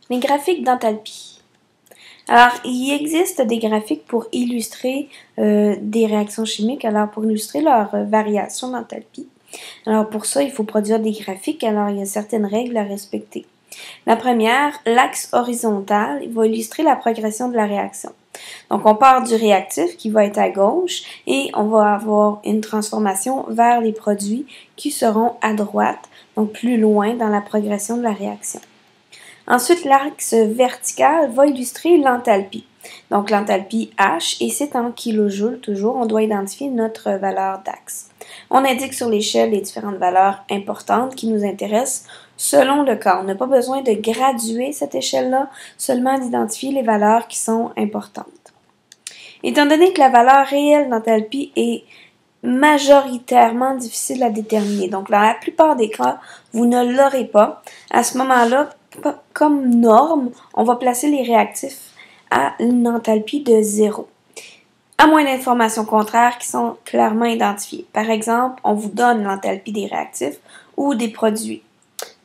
Les graphiques d'enthalpie. Alors, il existe des graphiques pour illustrer des réactions chimiques, alors pour illustrer leur variation d'enthalpie. Alors pour ça, il faut produire des graphiques, alors il y a certaines règles à respecter. La première, l'axe horizontal, il va illustrer la progression de la réaction. Donc on part du réactif qui va être à gauche et on va avoir une transformation vers les produits qui seront à droite, donc plus loin dans la progression de la réaction. Ensuite, l'axe vertical va illustrer l'enthalpie. Donc l'enthalpie H, et c'est en kilojoules toujours, on doit identifier notre valeur d'axe. On indique sur l'échelle les différentes valeurs importantes qui nous intéressent selon le cas. On n'a pas besoin de graduer cette échelle-là, seulement d'identifier les valeurs qui sont importantes. Étant donné que la valeur réelle d'enthalpie est majoritairement difficile à déterminer, donc dans la plupart des cas, vous ne l'aurez pas, à ce moment-là, comme norme, on va placer les réactifs à une enthalpie de 0. À moins d'informations contraires qui sont clairement identifiées. Par exemple, on vous donne l'enthalpie des réactifs ou des produits.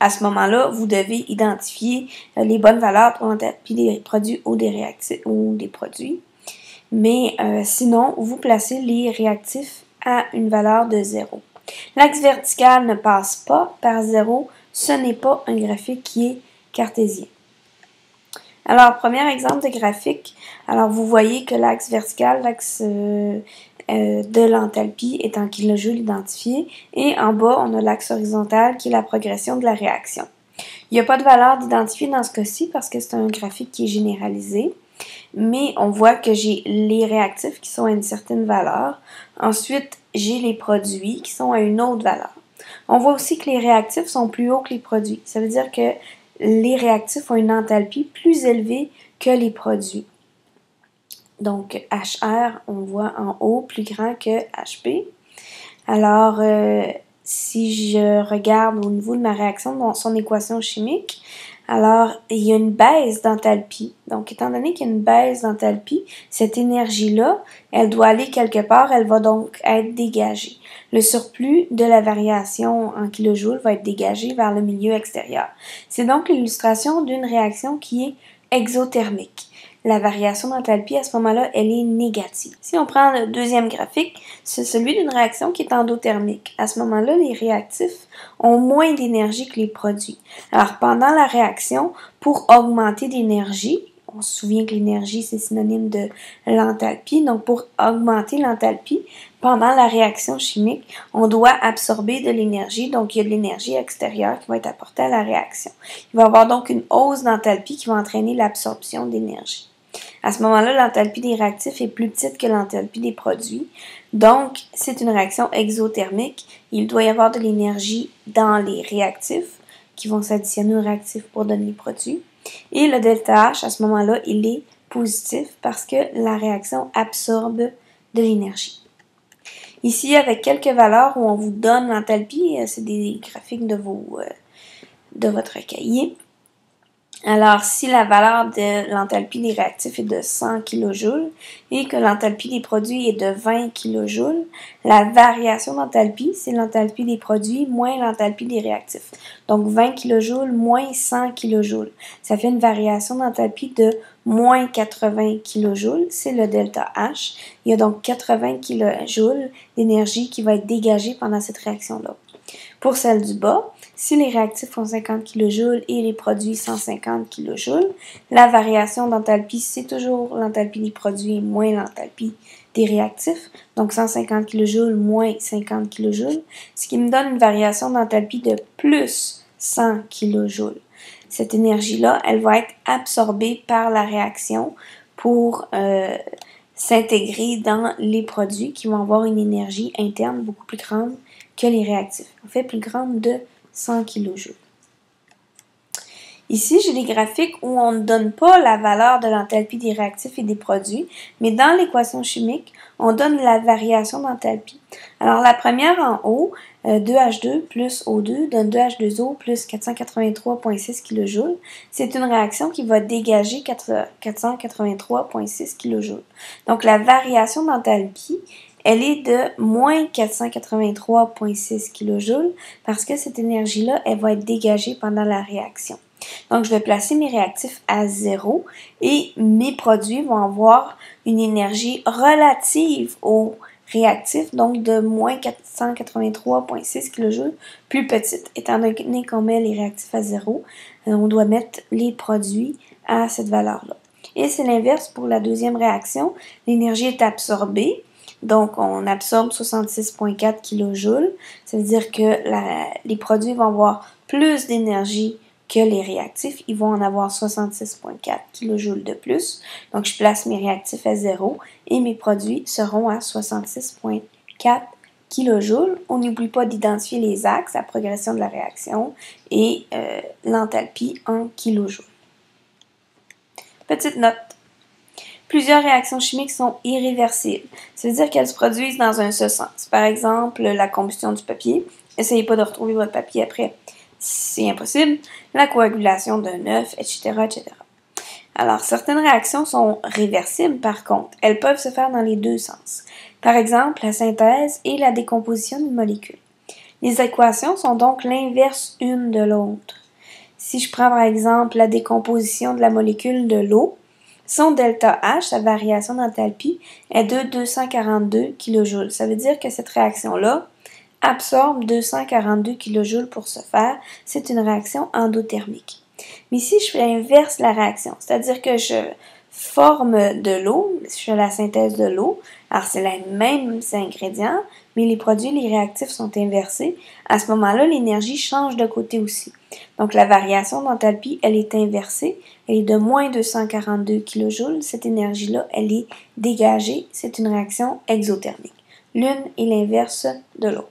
À ce moment-là, vous devez identifier les bonnes valeurs pour l'enthalpie des produits ou des réactifs ou des produits. Mais sinon, vous placez les réactifs à une valeur de 0. L'axe vertical ne passe pas par 0. Ce n'est pas un graphique qui est cartésien. Alors, premier exemple de graphique. Alors, vous voyez que l'axe vertical, l'axe de l'enthalpie est en kilojoules identifié. Et en bas, on a l'axe horizontal qui est la progression de la réaction. Il n'y a pas de valeur d'identifier dans ce cas-ci parce que c'est un graphique qui est généralisé. Mais on voit que j'ai les réactifs qui sont à une certaine valeur. Ensuite, j'ai les produits qui sont à une autre valeur. On voit aussi que les réactifs sont plus hauts que les produits. Ça veut dire que les réactifs ont une enthalpie plus élevée que les produits. Donc, HR, on voit en haut plus grand que HP. Alors, si je regarde au niveau de ma réaction dans son équation chimique, alors il y a une baisse d'enthalpie. Donc, étant donné qu'il y a une baisse d'enthalpie, cette énergie-là, elle doit aller quelque part, elle va donc être dégagée. Le surplus de la variation en kilojoules va être dégagé vers le milieu extérieur. C'est donc l'illustration d'une réaction qui est exothermique. La variation d'enthalpie, à ce moment-là, elle est négative. Si on prend le deuxième graphique, c'est celui d'une réaction qui est endothermique. À ce moment-là, les réactifs ont moins d'énergie que les produits. Alors, pendant la réaction, pour augmenter l'énergie, on se souvient que l'énergie, c'est synonyme de l'enthalpie. Donc, pour augmenter l'enthalpie, pendant la réaction chimique, on doit absorber de l'énergie. Donc, il y a de l'énergie extérieure qui va être apportée à la réaction. Il va y avoir donc une hausse d'enthalpie qui va entraîner l'absorption d'énergie. À ce moment-là, l'enthalpie des réactifs est plus petite que l'enthalpie des produits. Donc, c'est une réaction exothermique. Il doit y avoir de l'énergie dans les réactifs qui vont s'additionner aux réactifs pour donner les produits. Et le delta H, à ce moment-là, il est positif parce que la réaction absorbe de l'énergie. Ici, avec quelques valeurs où on vous donne l'enthalpie, c'est des graphiques de votre cahier. Alors, si la valeur de l'enthalpie des réactifs est de 100 kJ et que l'enthalpie des produits est de 20 kJ, la variation d'enthalpie, c'est l'enthalpie des produits moins l'enthalpie des réactifs. Donc, 20 kJ moins 100 kJ. Ça fait une variation d'enthalpie de moins 80 kJ. C'est le delta H. Il y a donc 80 kJ d'énergie qui va être dégagée pendant cette réaction-là. Pour celle du bas, si les réactifs font 50 kJ et les produits 150 kJ, la variation d'enthalpie, c'est toujours l'enthalpie des produits moins l'enthalpie des réactifs, donc 150 kJ moins 50 kJ, ce qui me donne une variation d'enthalpie de plus 100 kJ. Cette énergie-là, elle va être absorbée par la réaction pour s'intégrer dans les produits qui vont avoir une énergie interne beaucoup plus grande que les réactifs. En fait, plus grande de 100 kJ. Ici, j'ai des graphiques où on ne donne pas la valeur de l'enthalpie des réactifs et des produits, mais dans l'équation chimique, on donne la variation d'enthalpie. Alors, la première en haut, 2H2 plus O2 donne 2H2O plus 483,6 kJ. C'est une réaction qui va dégager 483,6 kJ. Donc, la variation d'enthalpie, elle est de moins 483,6 kJ parce que cette énergie-là, elle va être dégagée pendant la réaction. Donc, je vais placer mes réactifs à 0 et mes produits vont avoir une énergie relative aux réactifs, donc de moins 483,6 kJ, plus petite. Étant donné qu'on met les réactifs à 0, on doit mettre les produits à cette valeur-là. Et c'est l'inverse pour la deuxième réaction. L'énergie est absorbée. Donc, on absorbe 66,4 kJ. Ça veut dire que les produits vont avoir plus d'énergie que les réactifs. Ils vont en avoir 66,4 kJ de plus. Donc, je place mes réactifs à 0 et mes produits seront à 66,4 kJ. On n'oublie pas d'identifier les axes, la progression de la réaction et l'enthalpie en kJ. Petite note. Plusieurs réactions chimiques sont irréversibles. Ça veut dire qu'elles se produisent dans un seul sens. Par exemple, la combustion du papier. Essayez pas de retrouver votre papier après. C'est impossible. La coagulation d'un œuf, etc., etc. Alors, certaines réactions sont réversibles, par contre. Elles peuvent se faire dans les deux sens. Par exemple, la synthèse et la décomposition d'une molécule. Les équations sont donc l'inverse une de l'autre. Si je prends par exemple la décomposition de la molécule de l'eau, son delta H, sa variation d'enthalpie, est de 242 kJ. Ça veut dire que cette réaction-là absorbe 242 kJ pour se faire. C'est une réaction endothermique. Mais si je inverse la réaction, c'est-à-dire que je forme de l'eau, je fais la synthèse de l'eau, alors c'est les mêmes ingrédients, mais les produits, les réactifs sont inversés. À ce moment-là, l'énergie change de côté aussi. Donc la variation d'enthalpie, elle est inversée, elle est de moins 242 kJ. Cette énergie-là, elle est dégagée. C'est une réaction exothermique. L'une est l'inverse de l'autre.